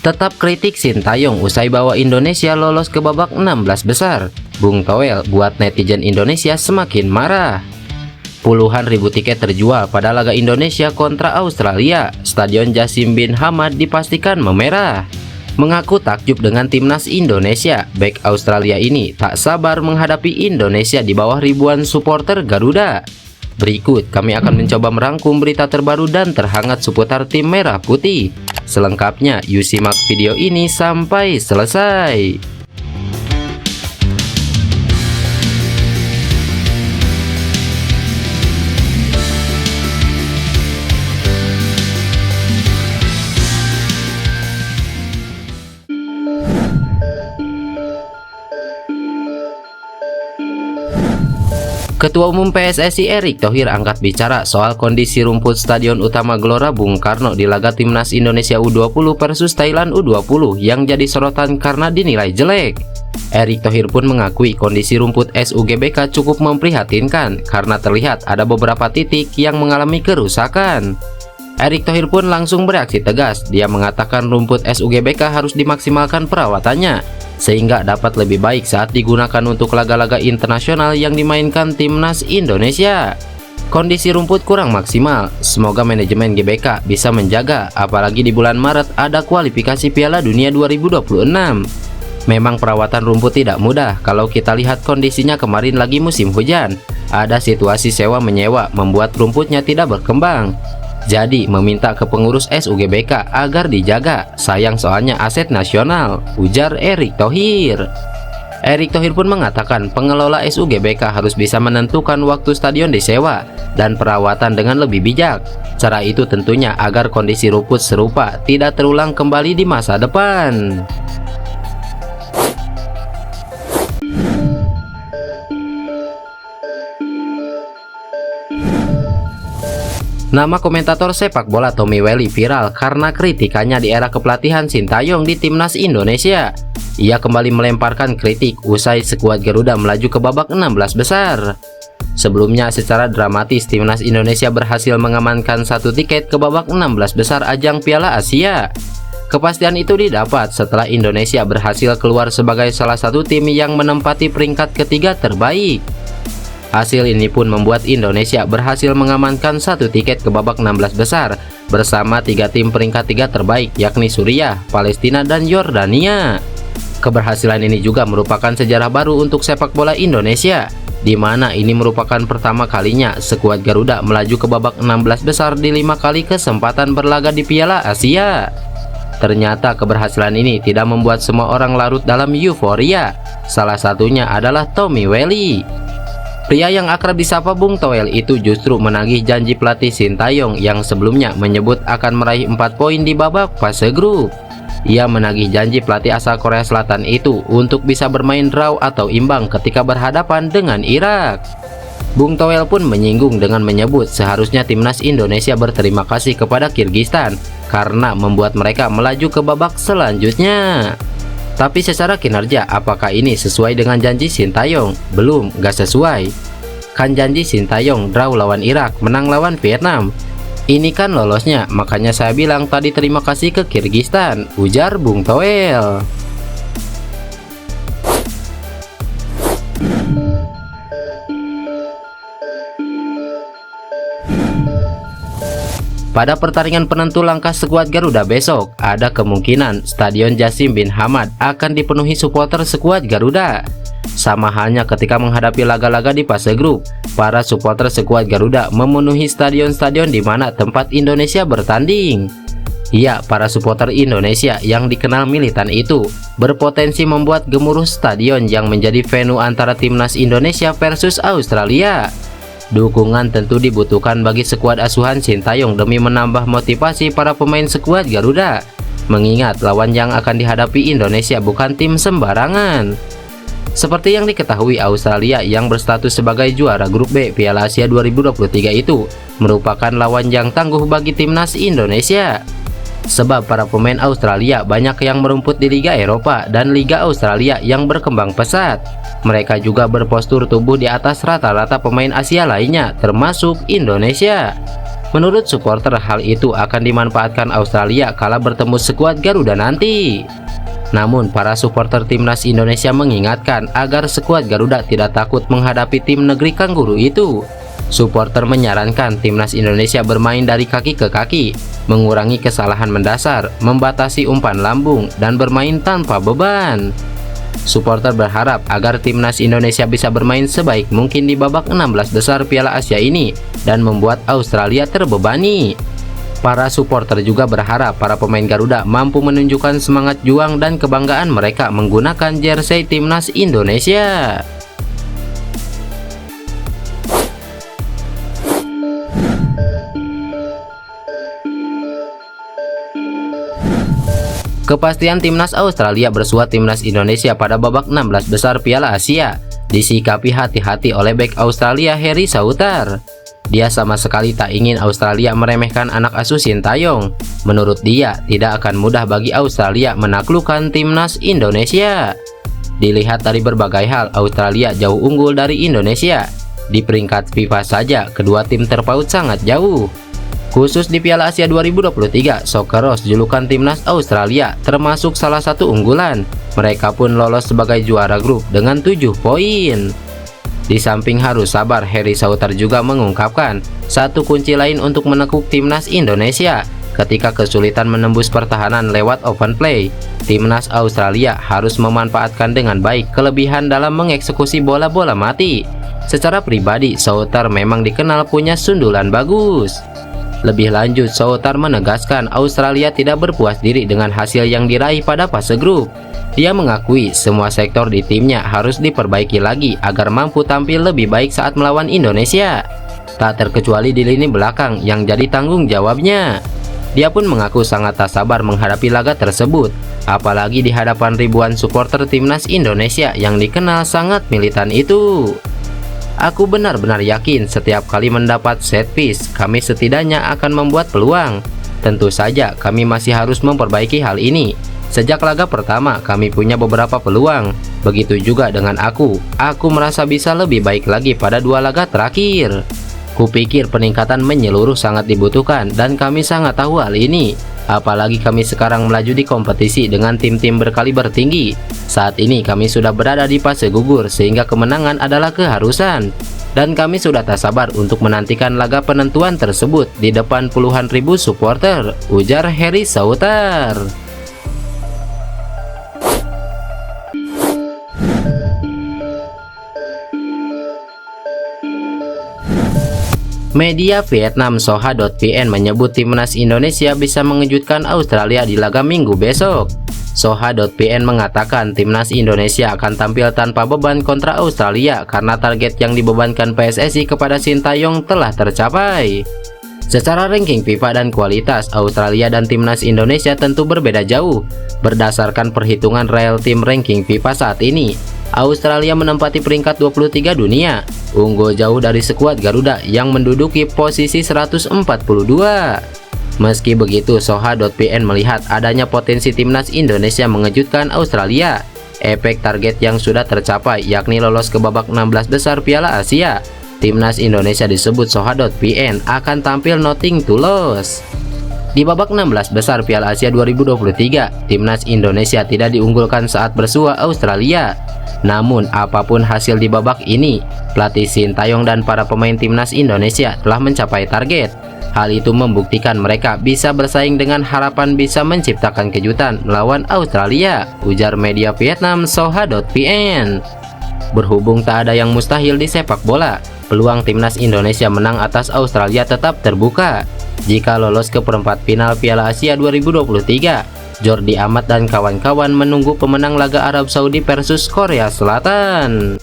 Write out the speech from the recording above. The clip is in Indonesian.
Tetap kritik Sintayong usai bawa Indonesia lolos ke babak 16 besar. Bung Toel buat netizen Indonesia semakin marah. Puluhan ribu tiket terjual pada laga Indonesia kontra Australia. Stadion Jasim bin Hamad dipastikan memerah. Mengaku takjub dengan timnas Indonesia, bek Australia ini tak sabar menghadapi Indonesia di bawah ribuan supporter Garuda. Berikut kami akan mencoba merangkum berita terbaru dan terhangat seputar tim merah putih. Selengkapnya, yuk simak video ini sampai selesai. Ketua Umum PSSI Erick Thohir angkat bicara soal kondisi rumput Stadion Utama Gelora Bung Karno di laga Timnas Indonesia U20 versus Thailand U20 yang jadi sorotan karena dinilai jelek. Erick Thohir pun mengakui kondisi rumput SUGBK cukup memprihatinkan karena terlihat ada beberapa titik yang mengalami kerusakan. Erick Thohir pun langsung bereaksi tegas. Dia mengatakan rumput SUGBK harus dimaksimalkan perawatannya sehingga dapat lebih baik saat digunakan untuk laga-laga internasional yang dimainkan timnas Indonesia. Kondisi rumput kurang maksimal, semoga manajemen GBK bisa menjaga, apalagi di bulan Maret ada kualifikasi Piala Dunia 2026. Memang perawatan rumput tidak mudah. Kalau kita lihat kondisinya kemarin lagi musim hujan, ada situasi sewa menyewa membuat rumputnya tidak berkembang. Jadi meminta ke pengurus SUGBK agar dijaga, sayang soalnya aset nasional, ujar Erick Thohir. Erick Thohir pun mengatakan pengelola SUGBK harus bisa menentukan waktu stadion disewa dan perawatan dengan lebih bijak. Cara itu tentunya agar kondisi rumput serupa tidak terulang kembali di masa depan. Nama komentator sepak bola Tommy Welly viral karena kritikannya di era kepelatihan Sintayong di timnas Indonesia. Ia kembali melemparkan kritik usai skuad Garuda melaju ke babak 16 besar. Sebelumnya secara dramatis timnas Indonesia berhasil mengamankan satu tiket ke babak 16 besar ajang Piala Asia. Kepastian itu didapat setelah Indonesia berhasil keluar sebagai salah satu tim yang menempati peringkat ketiga terbaik. Hasil ini pun membuat Indonesia berhasil mengamankan satu tiket ke babak 16 besar bersama tiga tim peringkat tiga terbaik yakni Suriah, Palestina, dan Yordania. Keberhasilan ini juga merupakan sejarah baru untuk sepak bola Indonesia, di mana ini merupakan pertama kalinya skuad Garuda melaju ke babak 16 besar di 5 kali kesempatan berlaga di Piala Asia. Ternyata keberhasilan ini tidak membuat semua orang larut dalam euforia. Salah satunya adalah Tommy Welly. Pria yang akrab disapa Bung Toel itu justru menagih janji pelatih Sintayong yang sebelumnya menyebut akan meraih 4 poin di babak fase grup. Ia menagih janji pelatih asal Korea Selatan itu untuk bisa bermain draw atau imbang ketika berhadapan dengan Irak. Bung Toel pun menyinggung dengan menyebut seharusnya timnas Indonesia berterima kasih kepada Kirgistan karena membuat mereka melaju ke babak selanjutnya. Tapi secara kinerja, apakah ini sesuai dengan janji Sintayong? Belum, gak sesuai. Kan janji Sintayong draw lawan Irak, menang lawan Vietnam. Ini kan lolosnya, makanya saya bilang tadi terima kasih ke Kirgistan, ujar Bung Toel. Pada pertandingan penentu langkah skuad Garuda besok, ada kemungkinan Stadion Jasim bin Hamad akan dipenuhi supporter skuad Garuda. Sama halnya ketika menghadapi laga-laga di fase grup, para supporter skuad Garuda memenuhi stadion-stadion di mana tempat Indonesia bertanding. Ya, para supporter Indonesia yang dikenal militan itu berpotensi membuat gemuruh stadion yang menjadi venue antara timnas Indonesia versus Australia. Dukungan tentu dibutuhkan bagi skuad asuhan Sintayong demi menambah motivasi para pemain skuad Garuda, mengingat lawan yang akan dihadapi Indonesia bukan tim sembarangan. Seperti yang diketahui, Australia yang berstatus sebagai juara grup B Piala Asia 2023 itu merupakan lawan yang tangguh bagi timnas Indonesia. Sebab para pemain Australia banyak yang merumput di Liga Eropa dan Liga Australia yang berkembang pesat. Mereka juga berpostur tubuh di atas rata-rata pemain Asia lainnya, termasuk Indonesia. Menurut supporter, hal itu akan dimanfaatkan Australia kala bertemu skuad Garuda nanti. Namun, para supporter timnas Indonesia mengingatkan agar skuad Garuda tidak takut menghadapi tim negeri Kangguru itu. Supporter menyarankan timnas Indonesia bermain dari kaki ke kaki, mengurangi kesalahan mendasar, membatasi umpan lambung, dan bermain tanpa beban. Supporter berharap agar timnas Indonesia bisa bermain sebaik mungkin di babak 16 besar Piala Asia ini dan membuat Australia terbebani. Para supporter juga berharap para pemain Garuda mampu menunjukkan semangat juang dan kebanggaan mereka menggunakan jersey timnas Indonesia. Kepastian timnas Australia bersua timnas Indonesia pada babak 16 besar Piala Asia disikapi hati-hati oleh bek Australia Harry Souttar. Dia sama sekali tak ingin Australia meremehkan anak asuh Sintayong. Menurut dia, tidak akan mudah bagi Australia menaklukkan timnas Indonesia. Dilihat dari berbagai hal, Australia jauh unggul dari Indonesia. Di peringkat FIFA saja, kedua tim terpaut sangat jauh. Khusus di Piala Asia 2023, Socceroos julukan timnas Australia termasuk salah satu unggulan. Mereka pun lolos sebagai juara grup dengan 7 poin. Di samping harus sabar, Harry Souttar juga mengungkapkan satu kunci lain untuk menekuk timnas Indonesia ketika kesulitan menembus pertahanan lewat open play. Timnas Australia harus memanfaatkan dengan baik kelebihan dalam mengeksekusi bola-bola mati. Secara pribadi, Souttar memang dikenal punya sundulan bagus. Lebih lanjut, Souttar menegaskan Australia tidak berpuas diri dengan hasil yang diraih pada fase grup. Dia mengakui semua sektor di timnya harus diperbaiki lagi agar mampu tampil lebih baik saat melawan Indonesia. Tak terkecuali di lini belakang yang jadi tanggung jawabnya. Dia pun mengaku sangat tak sabar menghadapi laga tersebut, apalagi di hadapan ribuan supporter timnas Indonesia yang dikenal sangat militan itu. Aku benar-benar yakin setiap kali mendapat set piece, kami setidaknya akan membuat peluang. Tentu saja kami masih harus memperbaiki hal ini. Sejak laga pertama kami punya beberapa peluang. Begitu juga dengan aku merasa bisa lebih baik lagi pada 2 laga terakhir. Kupikir peningkatan menyeluruh sangat dibutuhkan dan kami sangat tahu hal ini. Apalagi kami sekarang melaju di kompetisi dengan tim-tim berkaliber tinggi. Saat ini kami sudah berada di fase gugur sehingga kemenangan adalah keharusan. Dan kami sudah tak sabar untuk menantikan laga penentuan tersebut di depan puluhan ribu supporter, ujar Harry Souttar. Media Vietnam Soha.vn menyebut timnas Indonesia bisa mengejutkan Australia di laga Minggu besok. Soha.vn mengatakan timnas Indonesia akan tampil tanpa beban kontra Australia karena target yang dibebankan PSSI kepada Sintayong telah tercapai. Secara ranking FIFA dan kualitas, Australia dan timnas Indonesia tentu berbeda jauh. Berdasarkan perhitungan real tim ranking FIFA saat ini, Australia menempati peringkat 23 dunia, unggul jauh dari skuad Garuda yang menduduki posisi 142. Meski begitu, Soha.vn melihat adanya potensi timnas Indonesia mengejutkan Australia. Efek target yang sudah tercapai yakni lolos ke babak 16 besar Piala Asia. Timnas Indonesia disebut Soha.vn akan tampil nothing to lose. Di babak 16 besar Piala Asia 2023, timnas Indonesia tidak diunggulkan saat bersua Australia. Namun apapun hasil di babak ini, pelatih Sintayong dan para pemain timnas Indonesia telah mencapai target. Hal itu membuktikan mereka bisa bersaing dengan harapan bisa menciptakan kejutan melawan Australia, ujar media Vietnam Soha.vn. Berhubung tak ada yang mustahil di sepak bola, peluang timnas Indonesia menang atas Australia tetap terbuka. Jika lolos ke perempat final Piala Asia 2023, Jordi Amat dan kawan-kawan menunggu pemenang laga Arab Saudi versus Korea Selatan.